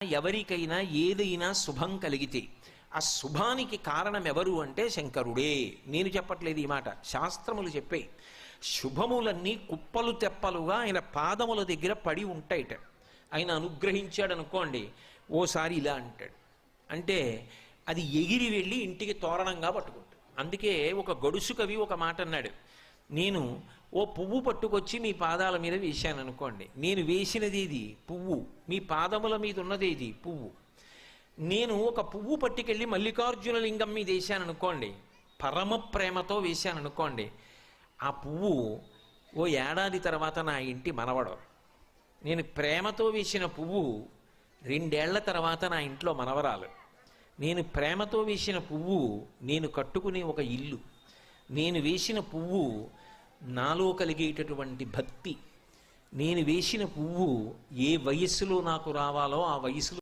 ఎవరికైనా ఏదైనా శుభం కలిగితే ఆ శుభానికి కారణం ఎవరు అంటే శంకరుడే. నేను చెప్పట్లేదు ఈ మాట, శాస్త్రములు చెప్పే. శుభములన్నీ కుప్పలు తెప్పలుగా ఆయన పాదముల దగ్గర పడి ఉంటాయిట. ఆయన అనుగ్రహించాడు అనుకోండి, ఓసారి ఇలా అంటాడు అంటే అది ఎగిరి వెళ్ళి ఇంటికి తోరణంగా పట్టుకుంటాడు. అందుకే ఒక గడుసు కవి ఒక మాట అన్నాడు, నేను ఓ పువ్వు పట్టుకొచ్చి మీ పాదాల మీద వేశాను అనుకోండి, నేను వేసినది ఇది పువ్వు, మీ పాదముల మీద ఉన్నది ఇది పువ్వు. నేను ఒక పువ్వు పట్టుకెళ్ళి మల్లికార్జున లింగం మీద వేశాను అనుకోండి, పరమ ప్రేమతో వేశాను అనుకోండి, ఆ పువ్వు ఓ ఏడాది తర్వాత నా ఇంటి మనవడు. నేను ప్రేమతో వేసిన పువ్వు 2 ఏళ్ల తర్వాత నా ఇంట్లో మనవరాలు. నేను ప్రేమతో వేసిన పువ్వు నేను కట్టుకునే ఒక ఇల్లు. నేను వేసిన పువ్వు నాలో కలిగేటటువంటి భక్తి. నేను వేసిన పువ్వు ఏ వయస్సులో నాకు రావాలో ఆ వయసులో